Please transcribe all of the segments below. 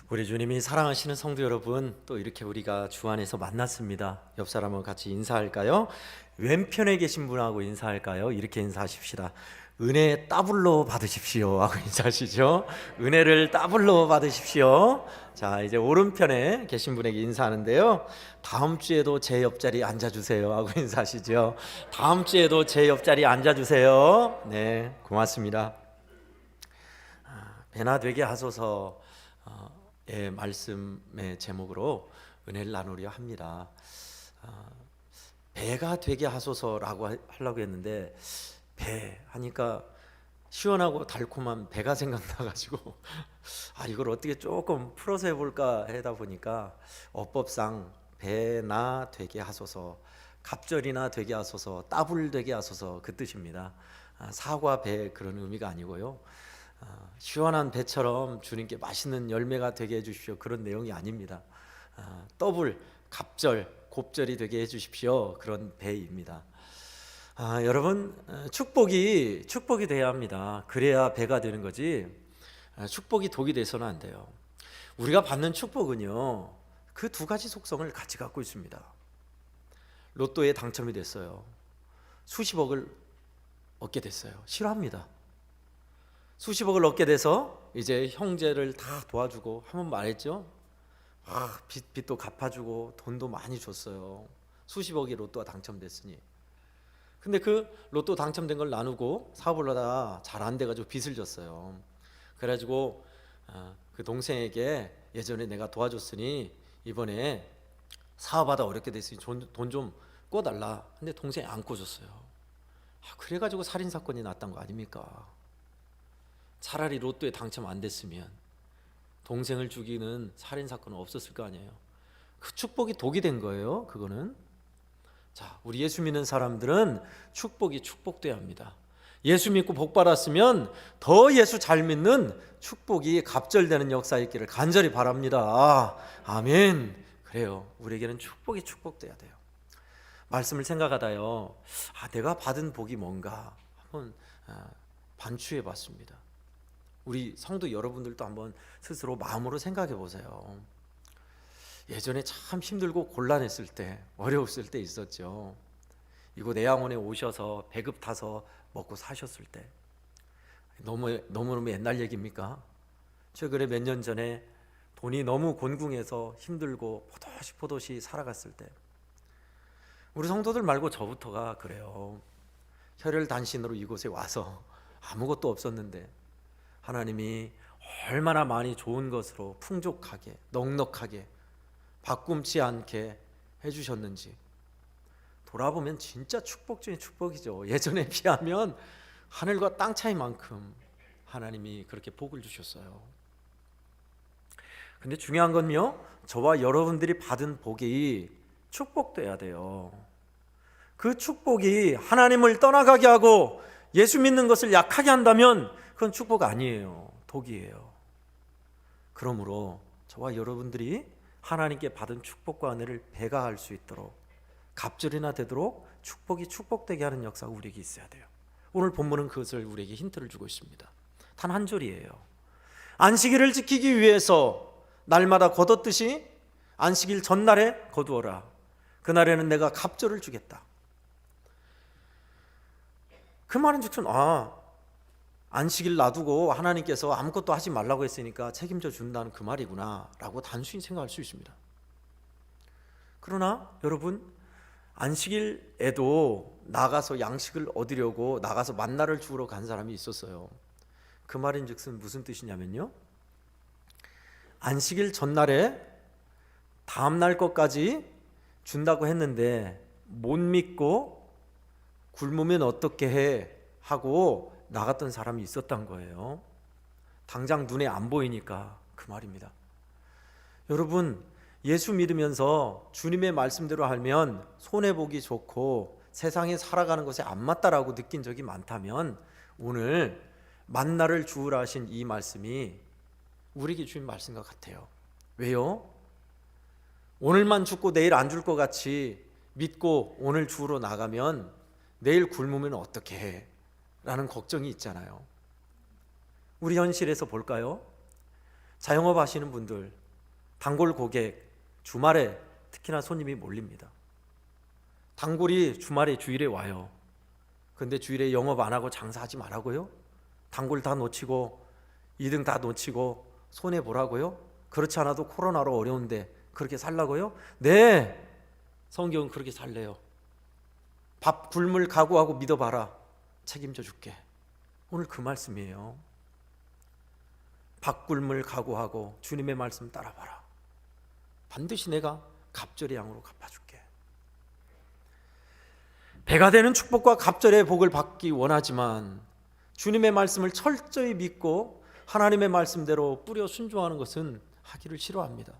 우리 주님이 사랑하시는 성도 여러분, 또 이렇게 우리가 주 안에서 만났습니다. 옆 사람과 같이 인사할까요? 왼편에 계신 분하고 인사할까요? 이렇게 인사하십시다. 은혜 더블로 받으십시오 하고 인사하시죠. 은혜를 더블로 받으십시오. 자, 이제 오른편에 계신 분에게 인사하는데요, 다음 주에도 제 옆자리에 앉아주세요 하고 인사하시죠. 다음 주에도 제 옆자리에 앉아주세요. 네, 고맙습니다. 배나 되게 하소서 의 말씀의 제목으로 은혜를 나누려 합니다. 배가 되게 하소서라고 하려고 했는데, 배 하니까 시원하고 달콤한 배가 생각나가지고 이걸 어떻게 조금 풀어서 해볼까 하다 보니까, 어법상 배나 되게 하소서, 갑절이나 되게 하소서, 따블 되게 하소서, 그 뜻입니다. 사과 배 그런 의미가 아니고요, 시원한 배처럼 주님께 맛있는 열매가 되게 해주십시오, 그런 내용이 아닙니다. 더블, 갑절, 곱절이 되게 해주십시오, 그런 배입니다. 여러분, 축복이 돼야 합니다. 그래야 배가 되는 거지, 축복이 독이 돼서는 안 돼요. 우리가 받는 축복은요, 그 두 가지 속성을 같이 갖고 있습니다. 로또에 당첨이 됐어요. 수십억을 얻게 됐어요. 싫어합니다. 수십억을 얻게 돼서 이제 형제를 다 도와주고, 한번 말했죠. 빚도 갚아주고 돈도 많이 줬어요. 수십억이 로또가 당첨됐으니. 근데 그 로또 당첨된 걸 나누고 사업을 하다가 잘 안 돼가지고 빚을 졌어요. 그래가지고 그 동생에게, 예전에 내가 도와줬으니 이번에 사업하다 어렵게 됐으니 돈 좀 꿔달라. 근데 동생이 안 꿔줬어요. 그래가지고 살인사건이 났던 거 아닙니까? 차라리 로또에 당첨 안 됐으면 동생을 죽이는 살인사건은 없었을 거 아니에요. 그 축복이 독이 된 거예요, 그거는. 자, 우리 예수 믿는 사람들은 축복이 축복돼야 합니다. 예수 믿고 복 받았으면 더 예수 잘 믿는 축복이 갑절되는 역사 있기를 간절히 바랍니다. 아멘. 그래요, 우리에게는 축복이 축복돼야 돼요. 말씀을 생각하다요, 내가 받은 복이 뭔가 한번 반추해 봤습니다. 우리 성도 여러분들도 한번 스스로 마음으로 생각해 보세요. 예전에 참 힘들고 곤란했을 때, 어려웠을 때 있었죠. 이곳 애양원에 오셔서 배급 타서 먹고 사셨을 때. 너무너무 옛날 얘기입니까? 최근에 몇 년 전에 돈이 너무 곤궁해서 힘들고 포도시 살아갔을 때, 우리 성도들 말고 저부터가 그래요. 혈혈단신으로 이곳에 와서 아무것도 없었는데 하나님이 얼마나 많이 좋은 것으로 풍족하게, 넉넉하게, 바꿈치 않게 해주셨는지 돌아보면 진짜 축복 중에 축복이죠. 예전에 비하면 하늘과 땅 차이만큼 하나님이 그렇게 복을 주셨어요. 근데 중요한 건요, 저와 여러분들이 받은 복이 축복돼야 돼요. 그 축복이 하나님을 떠나가게 하고 예수 믿는 것을 약하게 한다면 그건 축복 아니에요, 독이에요. 그러므로 저와 여러분들이 하나님께 받은 축복과 은혜를 배가할 수 있도록, 갑절이나 되도록 축복이 축복되게 하는 역사가 우리에게 있어야 돼요. 오늘 본문은 그것을 우리에게 힌트를 주고 있습니다. 단 한 절이에요. 안식일을 지키기 위해서 날마다 거뒀듯이 안식일 전날에 거두어라. 그날에는 내가 갑절을 주겠다. 그 말은 즉슨 안식일 놔두고 하나님께서 아무것도 하지 말라고 했으니까 책임져 준다는 그 말이구나 라고 단순히 생각할 수 있습니다. 그러나 여러분, 안식일에도 나가서 양식을 얻으려고 나가서 만나를 주우러 간 사람이 있었어요. 그 말인 즉슨 무슨 뜻이냐면요, 안식일 전날에 다음날 것까지 준다고 했는데 못 믿고 굶으면 어떻게 해 하고 나갔던 사람이 있었던 거예요. 당장 눈에 안 보이니까 그 말입니다. 여러분, 예수 믿으면서 주님의 말씀대로 하면 손해보기 좋고 세상에 살아가는 것에 안 맞다라고 느낀 적이 많다면, 오늘 만나를 주우라 하신 이 말씀이 우리에게 주신 말씀과 같아요. 왜요? 오늘만 죽고 내일 안 줄 것 같이 믿고 오늘 주우러 나가면 내일 굶으면 어떻게 해? 라는 걱정이 있잖아요. 우리 현실에서 볼까요? 자영업 하시는 분들, 단골 고객, 주말에 특히나 손님이 몰립니다. 단골이 주말에 주일에 와요. 근데 주일에 영업 안 하고 장사하지 말라고요? 단골 다 놓치고 2등 다 놓치고 손해 보라고요? 그렇지 않아도 코로나로 어려운데 그렇게 살라고요? 네, 성경은 그렇게 살래요. 밥 굶을 각오하고 믿어봐라. 책임져 줄게. 오늘 그 말씀이에요. 밥 굶을 각오하고 주님의 말씀 따라봐라. 반드시 내가 갑절의 양으로 갚아줄게. 배가 되는 축복과 갑절의 복을 받기 원하지만 주님의 말씀을 철저히 믿고 하나님의 말씀대로 뿌려 순종하는 것은 하기를 싫어합니다.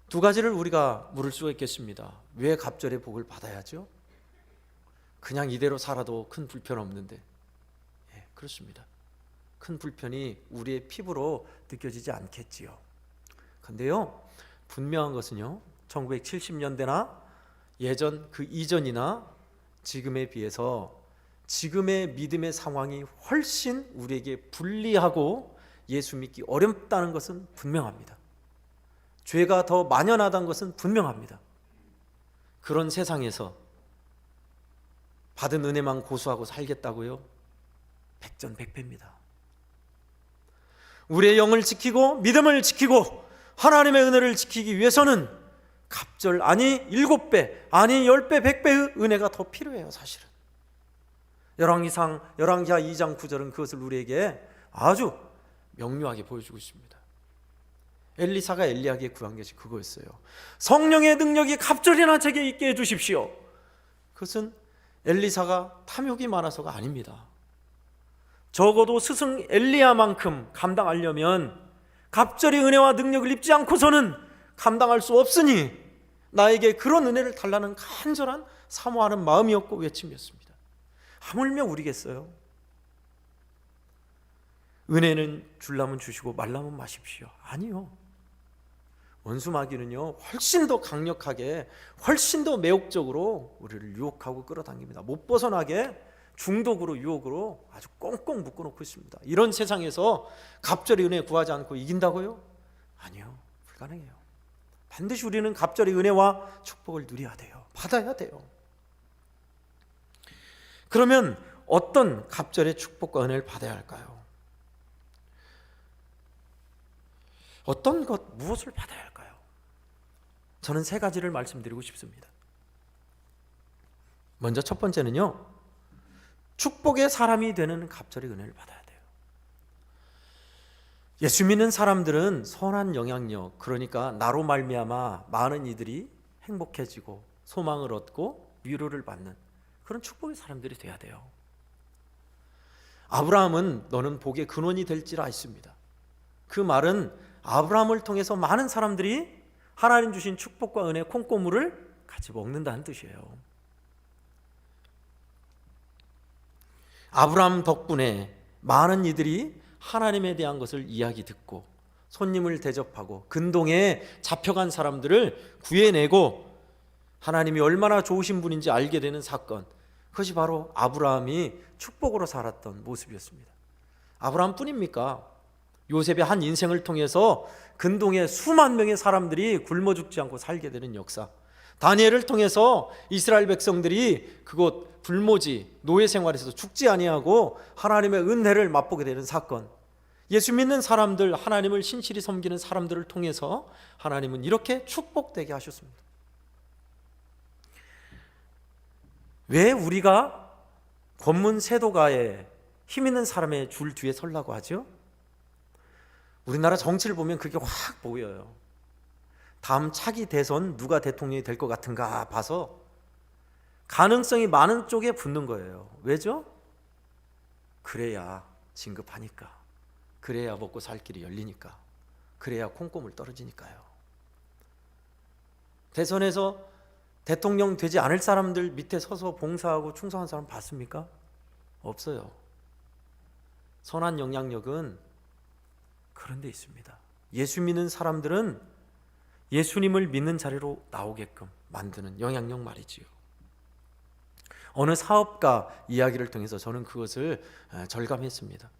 두 가지를 우리가 물을 수가 있겠습니다. 왜 갑절의 복을 받아야죠? 그냥 이대로 살아도 큰 불편 없는데. 예, 그렇습니다. 큰 불편이 우리의 피부로 느껴지지 않겠지요. 근데요, 분명한 것은요, 1970년대나 예전 그 이전이나 지금에 비해서 지금의 믿음의 상황이 훨씬 우리에게 불리하고 예수 믿기 어렵다는 것은 분명합니다. 죄가 더 만연하다는 것은 분명합니다. 그런 세상에서 받은 은혜만 고수하고 살겠다고요? 백전백패입니다. 우리의 영을 지키고 믿음을 지키고 하나님의 은혜를 지키기 위해서는 갑절 아니 7배 아니 10배 100배의 은혜가 더 필요해요. 사실은 열왕기하 2장 9절은 그것을 우리에게 아주 명료하게 보여주고 있습니다. 엘리사가 엘리야에게 구한 것이 그거였어요. 성령의 능력이 갑절이나 제게 있게 해주십시오. 그것은 엘리사가 탐욕이 많아서가 아닙니다. 적어도 스승 엘리야만큼 감당하려면 갑절의 은혜와 능력을 입지 않고서는 감당할 수 없으니 나에게 그런 은혜를 달라는 간절한 사모하는 마음이었고 외침이었습니다. 하물며 우리겠어요? 은혜는 줄라면 주시고 말라면 마십시오. 아니요. 원수 마귀는요 훨씬 더 강력하게 훨씬 더 매혹적으로 우리를 유혹하고 끌어당깁니다. 못 벗어나게 중독으로 유혹으로 아주 꽁꽁 묶어놓고 있습니다. 이런 세상에서 갑절의 은혜 구하지 않고 이긴다고요? 아니요, 불가능해요. 반드시 우리는 갑절의 은혜와 축복을 누려야 돼요. 받아야 돼요. 그러면 어떤 갑절의 축복과 은혜를 받아야 할까요? 어떤 것, 무엇을 받아야 할까요? 저는 3가지를 말씀드리고 싶습니다. 먼저 첫 번째는요, 축복의 사람이 되는 갑절의 은혜를 받아야 돼요. 예수 믿는 사람들은 선한 영향력, 그러니까 나로 말미암아 많은 이들이 행복해지고 소망을 얻고 위로를 받는 그런 축복의 사람들이 돼야 돼요. 아브라함은 너는 복의 근원이 될지라 했습니다. 그 말은 아브라함을 통해서 많은 사람들이 하나님 주신 축복과 은혜 콩고물을 같이 먹는다는 뜻이에요. 아브라함 덕분에 많은 이들이 하나님에 대한 것을 이야기 듣고 손님을 대접하고 근동에 잡혀간 사람들을 구해내고 하나님이 얼마나 좋으신 분인지 알게 되는 사건, 그것이 바로 아브라함이 축복으로 살았던 모습이었습니다. 아브라함뿐입니까? 요셉의 한 인생을 통해서 근동에 수만 명의 사람들이 굶어 죽지 않고 살게 되는 역사, 다니엘을 통해서 이스라엘 백성들이 그곳 불모지 노예 생활에서 죽지 아니하고 하나님의 은혜를 맛보게 되는 사건, 예수 믿는 사람들, 하나님을 신실히 섬기는 사람들을 통해서 하나님은 이렇게 축복되게 하셨습니다. 왜 우리가 검문 세도가에 힘 있는 사람의 줄 뒤에 서려고 하죠? 우리나라 정치를 보면 그게 확 보여요. 다음 차기 대선 누가 대통령이 될 것 같은가 봐서 가능성이 많은 쪽에 붙는 거예요. 왜죠? 그래야 진급하니까, 그래야 먹고 살 길이 열리니까, 그래야 콩고물 떨어지니까요. 대선에서 대통령 되지 않을 사람들 밑에 서서 봉사하고 충성한 사람 봤습니까? 없어요. 선한 영향력은 그런 데 있습니다. 예수 믿는 사람들은 예수님을 믿는 자리로 나오게끔 만드는 영향력 말이지요. 어느 사업가 이야기를 통해서 저는 그것을 절감했습니다.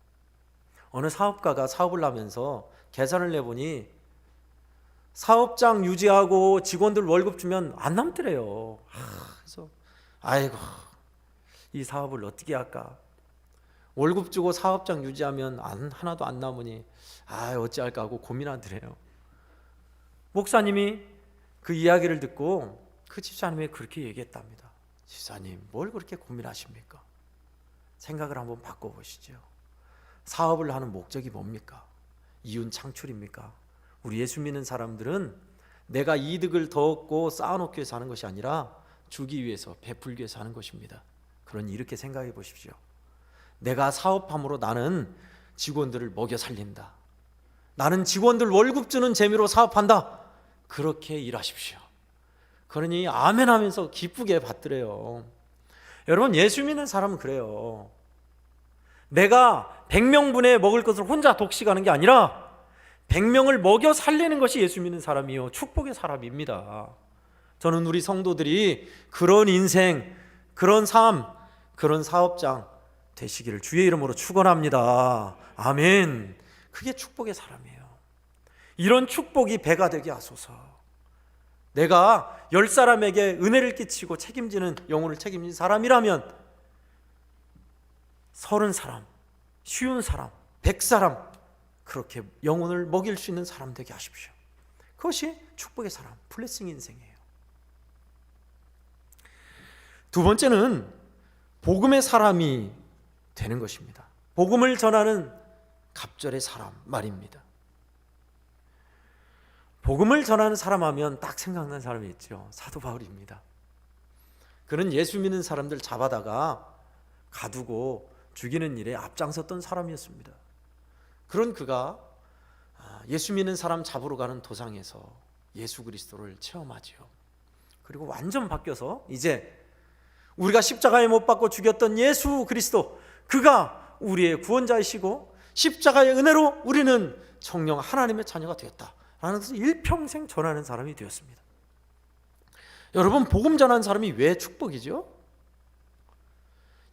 어느 사업가가 사업을 하면서 계산을 내보니 사업장 유지하고 직원들 월급 주면 안 남더래요. 그래서 아이고, 이 사업을 어떻게 할까? 월급 주고 사업장 유지하면 하나도 안 남으니 어찌할까 하고 고민하더래요. 목사님이 그 이야기를 듣고 그 집사님이 그렇게 얘기했답니다. 집사님, 뭘 그렇게 고민하십니까? 생각을 한번 바꿔보시죠. 사업을 하는 목적이 뭡니까? 이윤 창출입니까? 우리 예수 믿는 사람들은 내가 이득을 더 얻고 쌓아놓기 위해서 하는 것이 아니라 주기 위해서, 베풀기 위해서 하는 것입니다. 그러니 이렇게 생각해 보십시오. 내가 사업함으로 나는 직원들을 먹여 살린다. 나는 직원들 월급 주는 재미로 사업한다. 그렇게 일하십시오. 그러니 아멘 하면서 기쁘게 받더래요. 여러분, 예수 믿는 사람은 그래요. 내가 100명분에 먹을 것을 혼자 독식하는 게 아니라 100명을 먹여 살리는 것이 예수 믿는 사람이요, 축복의 사람입니다. 저는 우리 성도들이 그런 인생, 그런 삶, 그런 사업장 되시기를 주의 이름으로 축원합니다. 아멘. 그게 축복의 사람이에요. 이런 축복이 배가 되게 하소서. 내가 10사람에게 은혜를 끼치고 책임지는, 영혼을 책임지는 사람이라면 30사람, 50사람, 100사람 그렇게 영혼을 먹일 수 있는 사람 되게 하십시오. 그것이 축복의 사람, 블레싱 인생이에요. 두 번째는 복음의 사람이 되는 것입니다. 복음을 전하는 갑절의 사람 말입니다. 복음을 전하는 사람 하면 딱 생각나는 사람이 있죠. 사도 바울입니다. 그는 예수 믿는 사람들 잡아다가 가두고 죽이는 일에 앞장섰던 사람이었습니다. 그런 그가 예수 믿는 사람 잡으러 가는 도상에서 예수 그리스도를 체험하지요. 그리고 완전 바뀌어서 이제 우리가 십자가에 못 박고 죽였던 예수 그리스도, 그가 우리의 구원자이시고 십자가의 은혜로 우리는 정령 하나님의 자녀가 되었다라는 것을 일평생 전하는 사람이 되었습니다. 여러분, 복음 전하는 사람이 왜 축복이죠?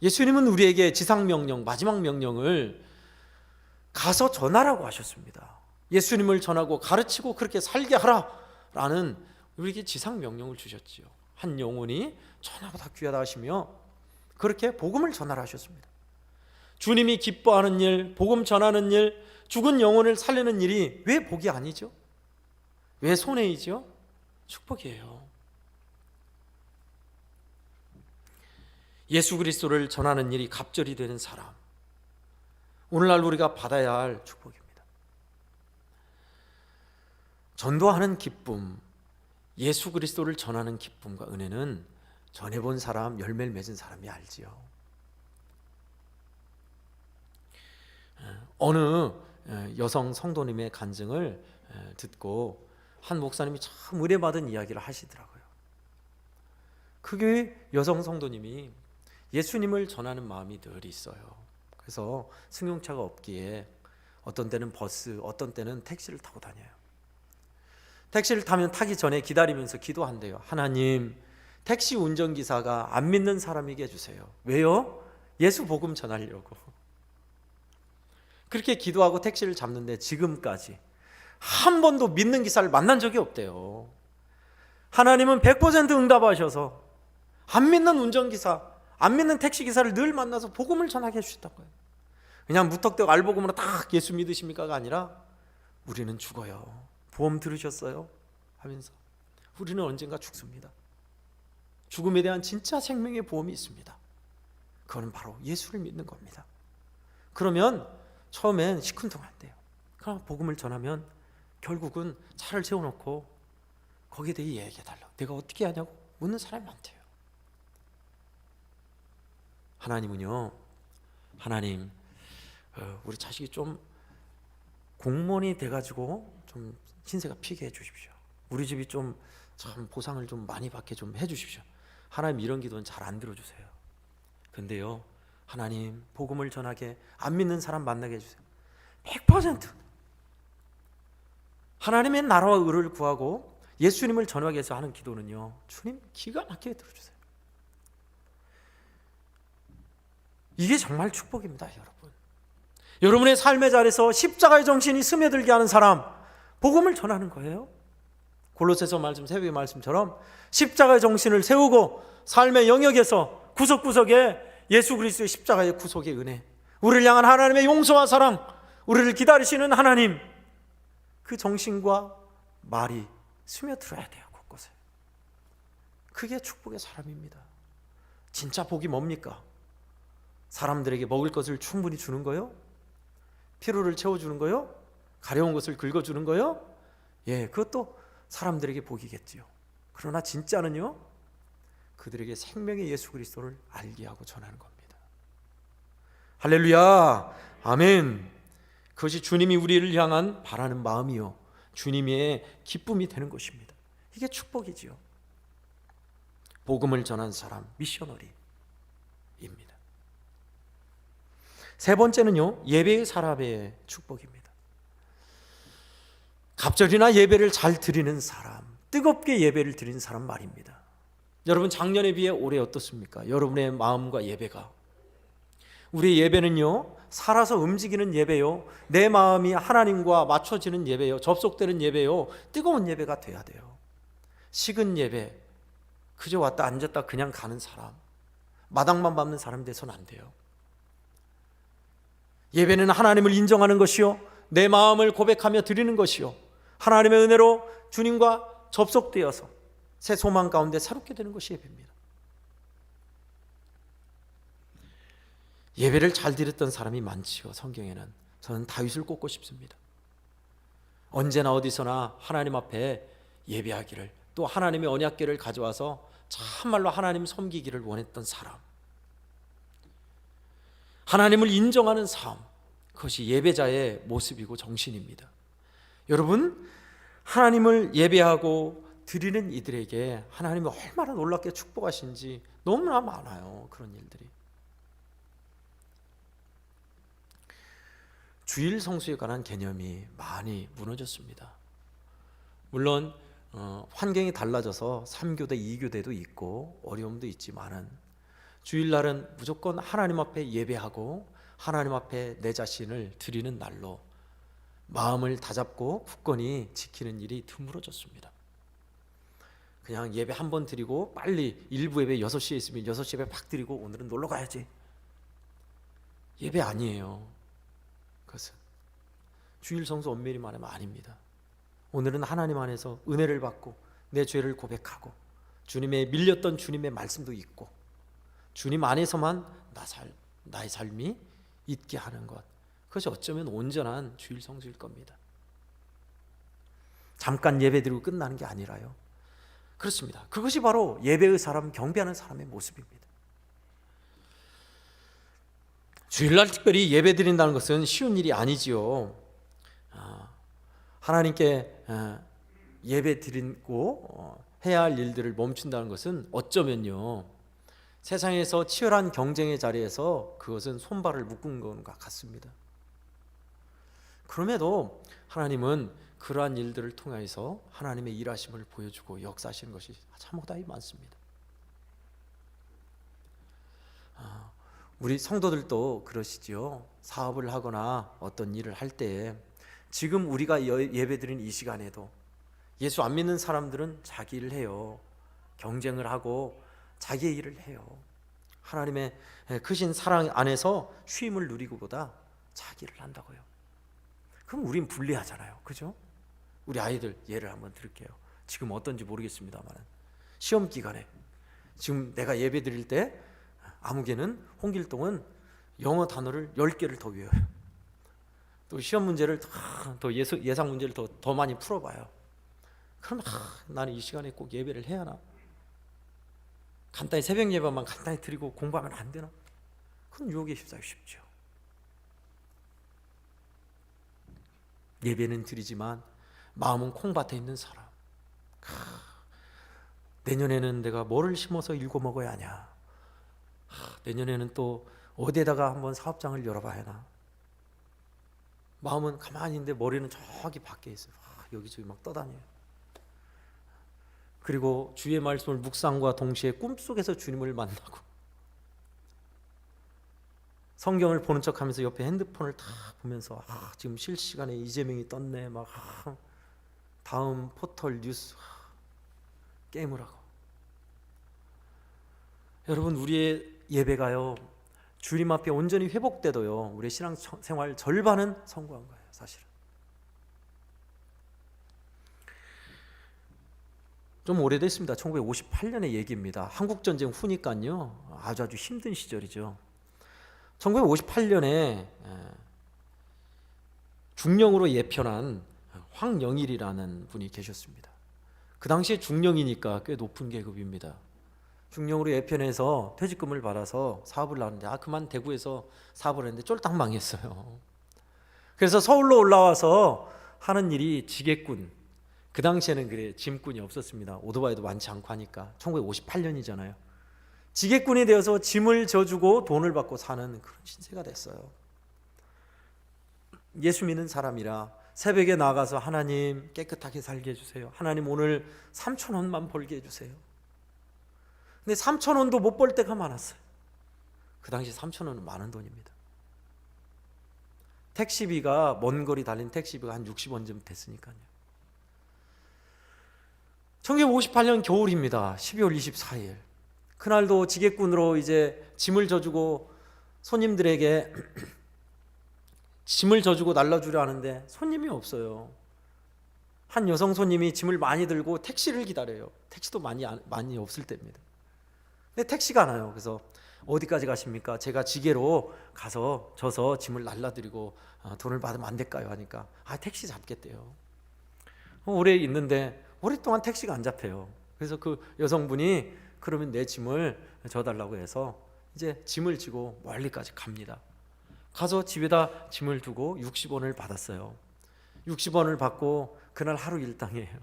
예수님은 우리에게 지상명령, 마지막 명령을 가서 전하라고 하셨습니다. 예수님을 전하고 가르치고 그렇게 살게 하라라는 우리에게 지상명령을 주셨지요. 한 영혼이 천하보다 귀하다 하시며 그렇게 복음을 전하라 하셨습니다. 주님이 기뻐하는 일, 복음 전하는 일, 죽은 영혼을 살리는 일이 왜 복이 아니죠? 왜 손해이죠? 축복이에요. 예수 그리스도를 전하는 일이 갑절이 되는 사람, 오늘날 우리가 받아야 할 축복입니다. 전도하는 기쁨, 예수 그리스도를 전하는 기쁨과 은혜는 전해본 사람, 열매를 맺은 사람이 알지요. 어느 여성 성도님의 간증을 듣고 한 목사님이 참 의뢰받은 이야기를 하시더라고요. 그 교회 여성 성도님이 예수님을 전하는 마음이 늘 있어요. 그래서 승용차가 없기에 어떤 때는 버스, 어떤 때는 택시를 타고 다녀요. 택시를 타면 타기 전에 기다리면서 기도한대요. 하나님, 택시 운전기사가 안 믿는 사람이게 해주세요. 왜요? 예수 복음 전하려고. 그렇게 기도하고 택시를 잡는데 지금까지 한 번도 믿는 기사를 만난 적이 없대요. 하나님은 100% 응답하셔서 안 믿는 운전기사, 안 믿는 택시기사를 늘 만나서 복음을 전하게 해주셨던 거예요. 그냥 무턱대고 알복음으로 딱 예수 믿으십니까가 아니라 우리는 죽어요. 보험 들으셨어요? 하면서 우리는 언젠가 죽습니다. 죽음에 대한 진짜 생명의 보험이 있습니다. 그건 바로 예수를 믿는 겁니다. 그러면 처음엔 시큰둥한데요. 그럼 복음을 전하면 결국은 차를 세워놓고 거기에 대해 얘기해달라고, 내가 어떻게 하냐고 묻는 사람이 많대요. 하나님은요, 하나님, 우리 자식이 좀 공무원이 돼가지고 좀 신세가 피게 해주십시오. 우리 집이 좀 참 보상을 좀 많이 받게 좀 해주십시오. 하나님, 이런 기도는 잘 안 들어주세요. 근데요, 하나님, 복음을 전하게 안 믿는 사람 만나게 해주세요. 100% 하나님의 나라와 의를 구하고 예수님을 전하기 위해서 하는 기도는요, 주님 기가 막히게 들어주세요. 이게 정말 축복입니다, 여러분. 여러분의 삶의 자리에서 십자가의 정신이 스며들게 하는 사람, 복음을 전하는 거예요. 골로새서 말씀, 새벽의 말씀처럼 십자가의 정신을 세우고 삶의 영역에서 구석구석에 예수 그리스도의 십자가의 구속의 은혜, 우리를 향한 하나님의 용서와 사랑, 우리를 기다리시는 하나님, 그 정신과 말이 스며들어야 돼요. 곳곳에. 그게 축복의 사람입니다. 진짜 복이 뭡니까? 사람들에게 먹을 것을 충분히 주는 거요? 피로를 채워주는 거요? 가려운 것을 긁어주는 거요? 예, 그것도 사람들에게 복이겠지요. 그러나 진짜는요, 그들에게 생명의 예수 그리스도를 알게 하고 전하는 겁니다. 할렐루야, 아멘. 그것이 주님이 우리를 향한 바라는 마음이요, 주님의 기쁨이 되는 것입니다. 이게 축복이지요. 복음을 전한 사람, 미셔너리입니다. 세 번째는요, 예배의 사람의 축복입니다. 갑절이나 예배를 잘 드리는 사람, 뜨겁게 예배를 드리는 사람 말입니다. 여러분, 작년에 비해 올해 어떻습니까? 여러분의 마음과 예배가. 우리의 예배는요, 살아서 움직이는 예배요, 내 마음이 하나님과 맞춰지는 예배요, 접속되는 예배요, 뜨거운 예배가 돼야 돼요. 식은 예배, 그저 왔다 앉았다 그냥 가는 사람, 마당만 밟는 사람이 돼서는 안 돼요. 예배는 하나님을 인정하는 것이요, 내 마음을 고백하며 드리는 것이요, 하나님의 은혜로 주님과 접속되어서 새 소망 가운데 새롭게 되는 것이 예배입니다. 예배를 잘 드렸던 사람이 많지요. 성경에는. 저는 다윗을 꼽고 싶습니다. 언제나 어디서나 하나님 앞에 예배하기를, 또 하나님의 언약궤를 가져와서 참말로 하나님 섬기기를 원했던 사람, 하나님을 인정하는 삶, 그것이 예배자의 모습이고 정신입니다. 여러분, 하나님을 예배하고 드리는 이들에게 하나님이 얼마나 놀랍게 축복하신지 너무나 많아요. 그런 일들이. 주일 성수에 관한 개념이 많이 무너졌습니다. 물론 환경이 달라져서 3교대, 2교대도 있고 어려움도 있지만은 주일날은 무조건 하나님 앞에 예배하고 하나님 앞에 내 자신을 드리는 날로 마음을 다잡고 굳건히 지키는 일이 드물어졌습니다. 그냥 예배 한 번 드리고 빨리 일부 예배 6시에 있으면 6시 예배 팍 드리고 오늘은 놀러 가야지. 예배 아니에요. 그것은 주일 성수 엄밀히 말하면 아닙니다. 오늘은 하나님 안에서 은혜를 받고 내 죄를 고백하고 주님의 밀렸던 주님의 말씀도 있고 주님 안에서만 나의 삶이 있게 하는 것, 그것이 어쩌면 온전한 주일 성수일 겁니다. 잠깐 예배드리고 끝나는 게 아니라요. 그렇습니다. 그것이 바로 예배의 사람, 경배하는 사람의 모습입니다. 주일날 특별히 예배드린다는 것은 쉬운 일이 아니지요. 하나님께 예배 드리고 해야 할 일들을 멈춘다는 것은 어쩌면요, 세상에서 치열한 경쟁의 자리에서 그것은 손발을 묶은 것과 같습니다. 그럼에도 하나님은 그러한 일들을 통해서 하나님의 일하심을 보여주고 역사하시는 것이 참호다히 많습니다. 우리 성도들도 그러시죠. 사업을 하거나 어떤 일을 할 때 지금 우리가 예배드린 이 시간에도 예수 안 믿는 사람들은 자기 일을 해요. 경쟁을 하고 자기의 일을 해요. 하나님의 크신 사랑 안에서 쉼을 누리고보다 자기 일을 한다고요. 그럼 우린 불리하잖아요. 그죠? 우리 아이들 예를 한번 들을게요. 지금 어떤지 모르겠습니다만 시험 기간에 지금 내가 예배 드릴 때 아무개는 홍길동은 영어 단어를 10개를 더 외워요. 또 시험 문제를 더 예상 문제를 더 많이 풀어봐요. 그럼 나는 이 시간에 꼭 예배를 해야 하나? 간단히 새벽 예배만 간단히 드리고 공부하면 안 되나? 그건 유혹에 휩싸이기 쉽죠. 예배는 드리지만 마음은 콩밭에 있는 사람. 내년에는 내가 뭐를 심어서 일궈 먹어야 하냐? 내년에는 또 어디에다가 한번 사업장을 열어봐야 하나? 마음은 가만히 있는데 머리는 저기 밖에 있어요. 여기저기 막 떠다녀요. 그리고 주의 말씀을 묵상과 동시에 꿈속에서 주님을 만나고 성경을 보는 척하면서 옆에 핸드폰을 다 보면서 지금 실시간에 이재명이 떴네 막 다음 포털 뉴스 게임을 하고. 여러분, 우리의 예배가요 주님 앞에 온전히 회복돼도요 우리의 신앙생활 절반은 성공한 거예요. 사실은 좀 오래됐습니다. 1958년의 얘기입니다. 한국전쟁 후니까요 아주 힘든 시절이죠. 1958년에 중령으로 예편한 황영일이라는 분이 계셨습니다. 그 당시에 중령이니까 꽤 높은 계급입니다. 중령으로 예편해서 퇴직금을 받아서 사업을 하는데 그만 대구에서 사업을 했는데 쫄딱 망했어요. 그래서 서울로 올라와서 하는 일이 지게꾼. 그 당시에는 그래 짐꾼이 없었습니다. 오토바이도 많지 않고 하니까. 1958년이잖아요. 지게꾼이 되어서 짐을 져주고 돈을 받고 사는 그런 신세가 됐어요. 예수 믿는 사람이라 새벽에 나가서 하나님 깨끗하게 살게 해주세요. 하나님 오늘 3,000원만 벌게 해주세요. 근데 3,000원도 못 벌 때가 많았어요. 그 당시 3,000원은 많은 돈입니다. 택시비가 먼 거리 달린 택시비가 한 60원쯤 됐으니까요. 1958년 겨울입니다. 12월 24일. 그날도 지게꾼으로 이제 짐을 져주고 손님들에게 짐을 져주고 날라주려 하는데 손님이 없어요. 한 여성 손님이 짐을 많이 들고 택시를 기다려요. 택시도 많이 없을 때입니다. 근데 택시가 안 와요. 그래서 어디까지 가십니까? 제가 지게로 가서 져서 짐을 날라드리고 돈을 받으면 안 될까요? 하니까 택시 잡겠대요. 오래 있는데 오랫동안 택시가 안 잡혀요. 그래서 그 여성분이 그러면 내 짐을 져달라고 해서 이제 짐을 지고 멀리까지 갑니다. 가서 집에다 짐을 두고 60원을 받았어요. 60원을 받고 그날 하루 일당이에요.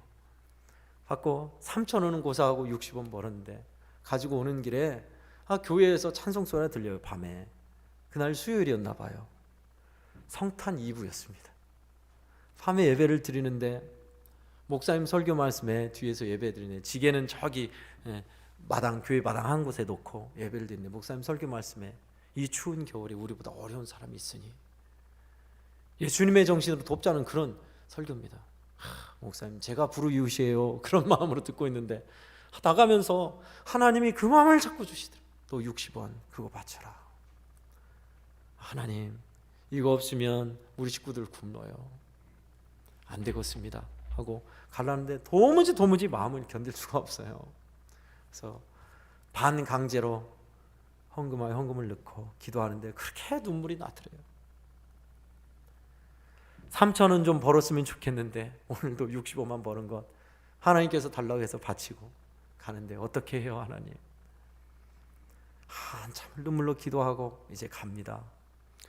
받고 3,000원은 고사하고 60원 벌었는데 가지고 오는 길에 교회에서 찬송 소리가 들려요. 밤에. 그날 수요일이었나 봐요. 성탄 이브였습니다. 밤에 예배를 드리는데 목사님 설교 말씀에 뒤에서 예배 드리네. 지게는 저기 교회 마당 한 곳에 놓고 예배를 드리는데 목사님 설교 말씀에 이 추운 겨울에 우리보다 어려운 사람이 있으니 예수님의 정신으로 돕자는 그런 설교입니다. 목사님 제가 불우이웃이에요. 그런 마음으로 듣고 있는데 나가면서 하나님이 그 마음을 자꾸 주시더라고요. 또 60원 그거 바쳐라. 하나님 이거 없으면 우리 식구들 굶어요. 안 되겠습니다 하고 가려는데 도무지 마음을 견딜 수가 없어요. 그래서 반강제로 헌금하여 헌금을 넣고 기도하는데 그렇게 눈물이 나더래요. 3,000원 좀 벌었으면 좋겠는데 오늘도 65만 버는 것 하나님께서 달라고 해서 바치고 가는데 어떻게 해요 하나님? 한참 눈물로 기도하고 이제 갑니다.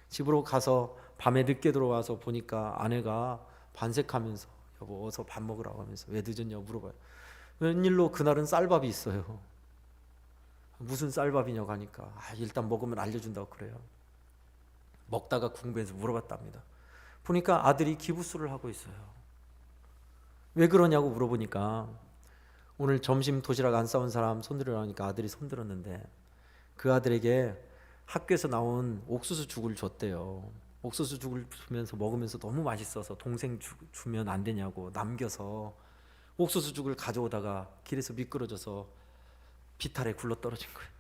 집으로 가서 밤에 늦게 들어와서 보니까 아내가 반색하면서 여보 어서 밥 먹으라고 하면서 왜 늦었냐고 물어봐요. 웬일로 그날은 쌀밥이 있어요. 무슨 쌀밥이냐고 하니까 일단 먹으면 알려준다고 그래요. 먹다가 궁금해서 물어봤답니다. 보니까 아들이 기부수를 하고 있어요. 왜 그러냐고 물어보니까 오늘 점심 도시락 안 싸온 사람 손들으라니까 아들이 손들었는데 그 아들에게 학교에서 나온 옥수수 죽을 줬대요. 옥수수 죽을 주면서 먹으면서 너무 맛있어서 동생 주면 안 되냐고 남겨서 옥수수 죽을 가져오다가 길에서 미끄러져서 비탈에 굴러 떨어진 거예요.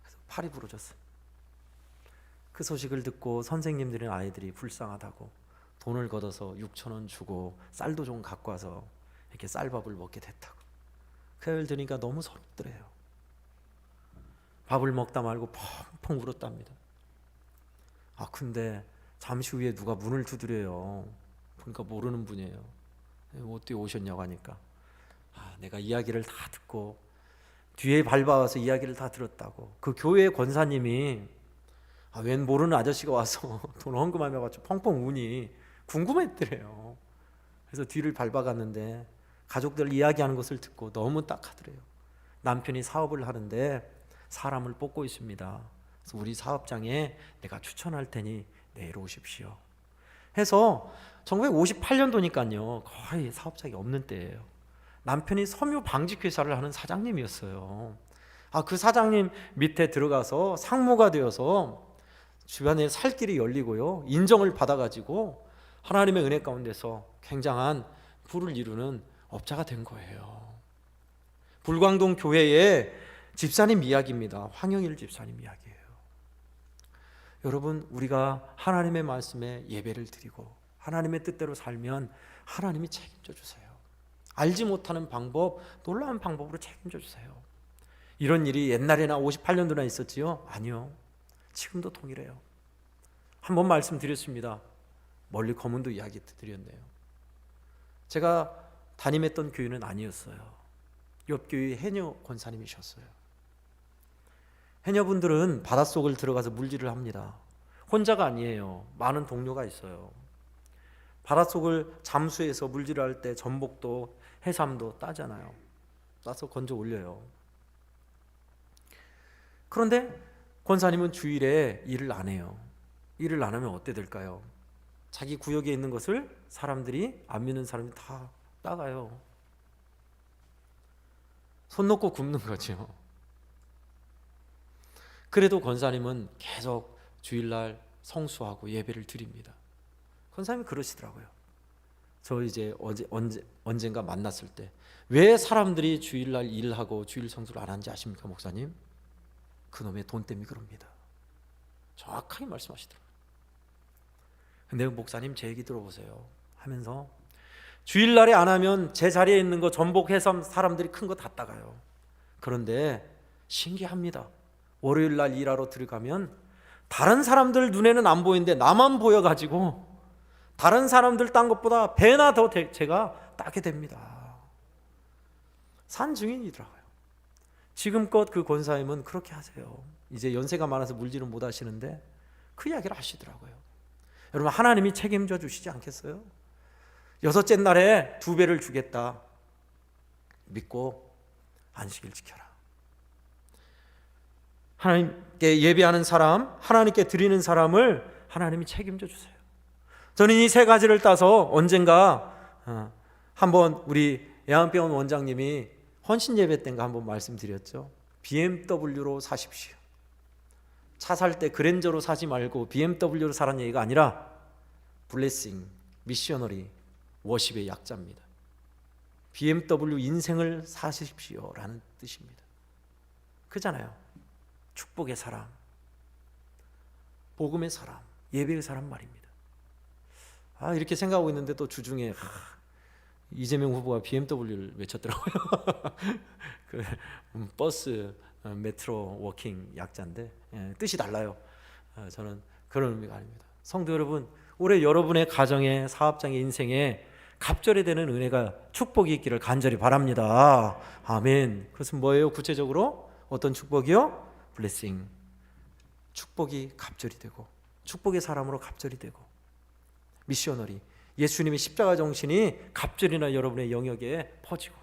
그래서 팔이 부러졌어요. 그 소식을 듣고 선생님들은 아이들이 불쌍하다고 돈을 걷어서 6,000원 주고 쌀도 좀 갖고 와서 이렇게 쌀밥을 먹게 됐다고. 그 얘기를 들으니까 너무 서럽더래요. 밥을 먹다 말고 펑펑 울었답니다. 근데 잠시 후에 누가 문을 두드려요. 보니까 모르는 분이에요. 어떻게 오셨냐고 하니까 내가 이야기를 다 듣고 뒤에 밟아와서 이야기를 다 들었다고. 그 교회 권사님이 웬 모르는 아저씨가 와서 돈 헌금하며 가지고 펑펑 우니 궁금했더래요. 그래서 뒤를 밟아갔는데 가족들 이야기하는 것을 듣고 너무 딱하더래요. 남편이 사업을 하는데 사람을 뽑고 있습니다. 그래서 우리 사업장에 내가 추천할 테니 내일 오십시오 해서 1958년도니까요 거의 사업장이 없는 때예요. 남편이 섬유 방직회사를 하는 사장님이었어요. 그 사장님 밑에 들어가서 상무가 되어서 주변에 살 길이 열리고요, 인정을 받아가지고 하나님의 은혜 가운데서 굉장한 부를 이루는 업자가 된 거예요. 불광동 교회의 집사님 이야기입니다. 황영일 집사님 이야기예요. 여러분, 우리가 하나님의 말씀에 예배를 드리고 하나님의 뜻대로 살면 하나님이 책임져 주세요. 알지 못하는 방법, 놀라운 방법으로 책임져 주세요. 이런 일이 옛날에나 58년도나 있었지요? 아니요. 지금도 동일해요. 한번 말씀드렸습니다. 멀리 거문도 이야기 드렸네요. 제가 담임했던 교회는 아니었어요. 옆 교회 해녀 권사님이셨어요. 해녀분들은 바닷속을 들어가서 물질을 합니다. 혼자가 아니에요. 많은 동료가 있어요. 바닷속을 잠수해서 물질을 할 때 전복도 해삼도 따잖아요. 따서 건져 올려요. 그런데 권사님은 주일에 일을 안 해요. 일을 안 하면 어때 될까요? 자기 구역에 있는 것을 사람들이, 안 믿는 사람이 다 따가요. 손 놓고 굽는 거죠. 그래도 권사님은 계속 주일날 성수하고 예배를 드립니다. 권사님이 그러시더라고요. 저 이제 언젠가 만났을 때 왜 사람들이 주일날 일하고 주일 성수를 안 하는지 아십니까, 목사님? 그놈의 돈 때문에 그럽니다. 정확하게 말씀하시더라고요. 근데 목사님 제 얘기 들어보세요 하면서, 주일날에 안 하면 제 자리에 있는 거 전복 해삼 사람들이 큰 거 다 따가요. 그런데 신기합니다. 월요일날 일하러 들어가면 다른 사람들 눈에는 안 보이는데 나만 보여가지고 다른 사람들 딴 것보다 배나 더 제가 따게 됩니다. 산 증인이더라고요. 지금껏 그 권사님은 그렇게 하세요. 이제 연세가 많아서 물질은 못 하시는데 그 이야기를 하시더라고요. 여러분, 하나님이 책임져 주시지 않겠어요? 여섯째 날에 2배를 주겠다 믿고 안식일 지켜라. 하나님께 예배하는 사람, 하나님께 드리는 사람을 하나님이 책임져 주세요. 저는 이 3가지를 따서 언젠가 한번 우리 애안병원 원장님이 헌신 예배 때인가 한번 말씀드렸죠. BMW로 사십시오. 차 살 때 그랜저로 사지 말고 BMW로 사라는 얘기가 아니라 블레싱, 미셔너리, 워십의 약자입니다. BMW 인생을 사십시오라는 뜻입니다. 그잖아요. 축복의 사람, 복음의 사람, 예배의 사람 말입니다. 이렇게 생각하고 있는데 또 주중에 이재명 후보가 BMW를 외쳤더라고요. 그 버스, 메트로, 워킹 약자인데 뜻이 달라요. 저는 그런 의미가 아닙니다. 성도 여러분, 올해 여러분의 가정에, 사업장에, 인생에 갑절에 되는 은혜가, 축복이 있기를 간절히 바랍니다. 아멘. 그것은 뭐예요? 구체적으로 어떤 축복이요? 블레싱. 축복이 갑절이 되고, 축복의 사람으로 갑절이 되고, 미셔너리, 예수님의 십자가 정신이 갑절이나 여러분의 영역에 퍼지고,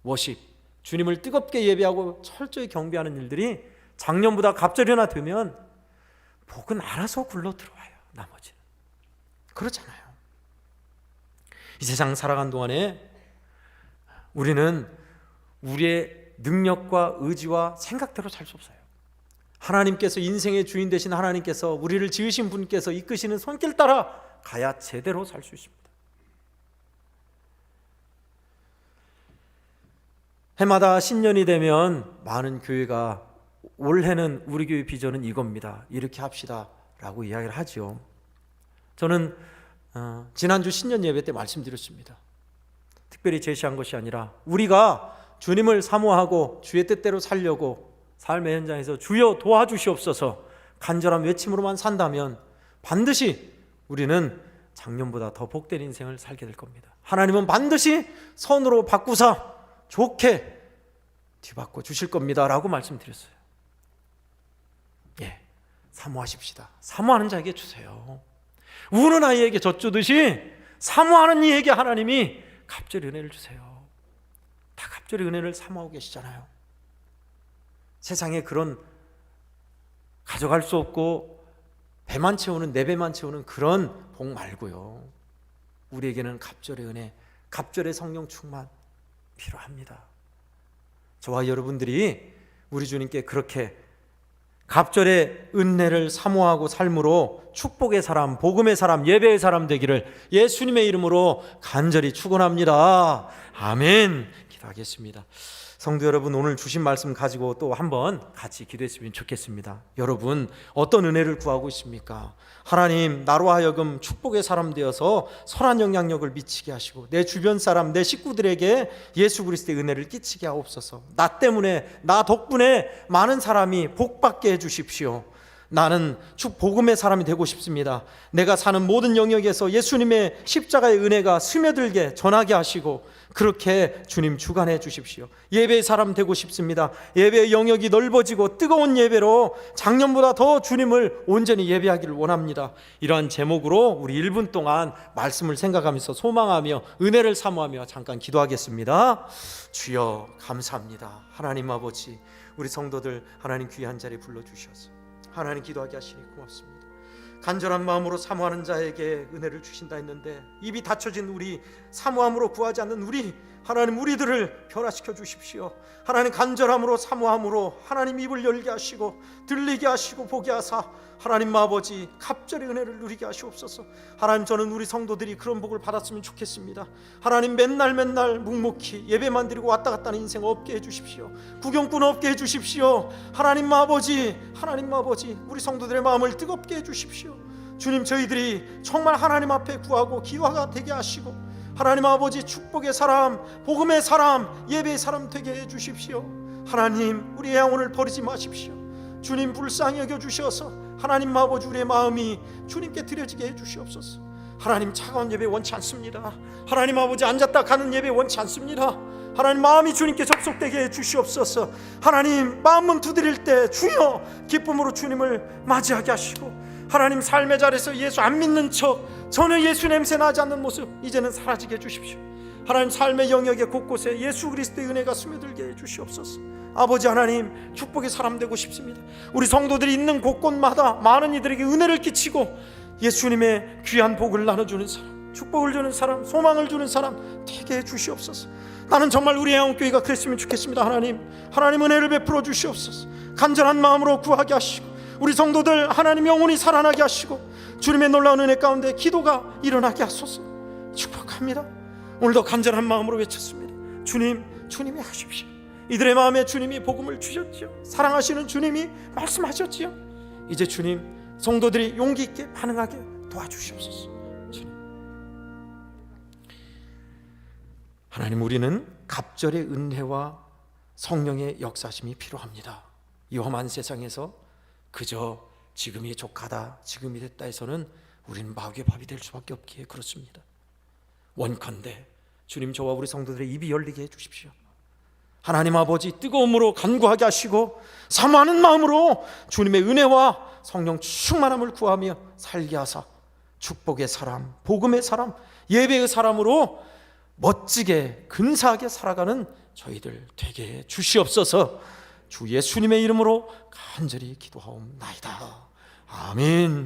워십, 주님을 뜨겁게 예배하고 철저히 경배하는 일들이 작년보다 갑절이나 되면 복은 알아서 굴러 들어와요. 나머지는 그렇잖아요. 이 세상 살아간 동안에 우리는 우리의 능력과 의지와 생각대로 살 수 없어요. 하나님께서, 인생의 주인 되신 하나님께서, 우리를 지으신 분께서 이끄시는 손길 따라 가야 제대로 살 수 있습니다. 해마다 신년이 되면 많은 교회가 올해는 우리 교회 비전은 이겁니다, 이렇게 합시다 라고 이야기를 하죠. 저는 지난주 신년 예배 때 말씀드렸습니다. 특별히 제시한 것이 아니라 우리가 주님을 사모하고 주의 뜻대로 살려고 삶의 현장에서 주여 도와주시옵소서 간절한 외침으로만 산다면 반드시 우리는 작년보다 더 복된 인생을 살게 될 겁니다. 하나님은 반드시 선으로 바꾸사 좋게 뒤바꿔 주실 겁니다 라고 말씀드렸어요. 사모하십시다. 사모하는 자에게 주세요. 우는 아이에게 젖 주듯이 사모하는 이에게 하나님이 갑절의 은혜를 주세요. 다 갑절의 은혜를 사모하고 계시잖아요. 세상에 그런 가져갈 수 없고 배만 채우는, 내 배만 채우는 그런 복 말고요, 우리에게는 갑절의 은혜, 갑절의 성령 충만 필요합니다. 저와 여러분들이 우리 주님께 그렇게 갑절의 은혜를 사모하고 삶으로 축복의 사람, 복음의 사람, 예배의 사람 되기를 예수님의 이름으로 간절히 축원합니다. 아멘. 기도하겠습니다. 성도 여러분, 오늘 주신 말씀 가지고 또 한번 같이 기도했으면 좋겠습니다. 여러분, 어떤 은혜를 구하고 있습니까? 하나님, 나로 하여금 축복의 사람 되어서 선한 영향력을 미치게 하시고 내 주변 사람, 내 식구들에게 예수 그리스도의 은혜를 끼치게 하옵소서. 나 때문에, 나 덕분에 많은 사람이 복받게 해주십시오. 나는 복음의 사람이 되고 싶습니다. 내가 사는 모든 영역에서 예수님의 십자가의 은혜가 스며들게 전하게 하시고 그렇게 주님 주관해 주십시오. 예배의 사람 되고 싶습니다. 예배의 영역이 넓어지고 뜨거운 예배로 작년보다 더 주님을 온전히 예배하기를 원합니다. 이러한 제목으로 우리 1분 동안 말씀을 생각하면서 소망하며 은혜를 사모하며 잠깐 기도하겠습니다. 주여 감사합니다. 하나님 아버지, 우리 성도들 하나님 귀한 자리에 불러주셔서 하나님 기도하게 하시니 고맙습니다. 간절한 마음으로 사모하는 자에게 은혜를 주신다 했는데 입이 닫혀진 우리, 사모함으로 구하지 않는 우리, 하나님 우리들을 변화시켜 주십시오. 하나님 간절함으로 사모함으로 하나님 입을 열게 하시고 들리게 하시고 보게 하사 하나님 아버지 갑절의 은혜를 누리게 하시옵소서. 하나님, 저는 우리 성도들이 그런 복을 받았으면 좋겠습니다. 하나님, 맨날 묵묵히 예배만 드리고 왔다 갔다 하는 인생 없게 해주십시오. 구경꾼 없게 해주십시오. 하나님 아버지 우리 성도들의 마음을 뜨겁게 해주십시오. 주님, 저희들이 정말 하나님 앞에 구하고 기화가 되게 하시고 하나님 아버지 축복의 사람, 복음의 사람, 예배의 사람 되게 해주십시오. 하나님, 우리의 영혼을 버리지 마십시오. 주님, 불쌍히 여겨주셔서 하나님 아버지 우리의 마음이 주님께 드려지게 해주시옵소서. 하나님, 차가운 예배 원치 않습니다. 하나님 아버지, 앉았다 가는 예배 원치 않습니다. 하나님, 마음이 주님께 접속되게 해주시옵소서. 하나님, 마음문 두드릴 때 주여 기쁨으로 주님을 맞이하게 하시고 하나님, 삶의 자리에서 예수 안 믿는 척, 전혀 예수 냄새 나지 않는 모습 이제는 사라지게 해주십시오. 하나님, 삶의 영역에 곳곳에 예수 그리스도의 은혜가 스며들게 해주시옵소서. 아버지 하나님, 축복의 사람 되고 싶습니다. 우리 성도들이 있는 곳곳마다 많은 이들에게 은혜를 끼치고 예수님의 귀한 복을 나눠주는 사람, 축복을 주는 사람, 소망을 주는 사람 되게 해주시옵소서. 나는 정말 우리 애원교회가 그랬으면 좋겠습니다. 하나님 은혜를 베풀어 주시옵소서. 간절한 마음으로 구하게 하시고 우리 성도들 하나님 영혼이 살아나게 하시고 주님의 놀라운 은혜 가운데 기도가 일어나게 하소서. 축복합니다. 오늘도 간절한 마음으로 외쳤습니다. 주님이 하십시오. 이들의 마음에 주님이 복음을 주셨지요. 사랑하시는 주님이 말씀하셨지요. 이제 주님, 성도들이 용기 있게 반응하게 도와주시옵소서. 주님. 하나님, 우리는 갑절의 은혜와 성령의 역사심이 필요합니다. 이 험한 세상에서 그저 지금이 족하다, 지금이 됐다 해서는 우리는 마귀의 밥이 될 수밖에 없기에 그렇습니다. 원컨대 주님, 저와 우리 성도들의 입이 열리게 해주십시오. 하나님 아버지, 뜨거움으로 간구하게 하시고 사모하는 마음으로 주님의 은혜와 성령 충만함을 구하며 살게 하사 축복의 사람, 복음의 사람, 예배의 사람으로 멋지게 근사하게 살아가는 저희들 되게 해 주시옵소서. 주 예수님의 이름으로 간절히 기도하옵나이다. 아멘.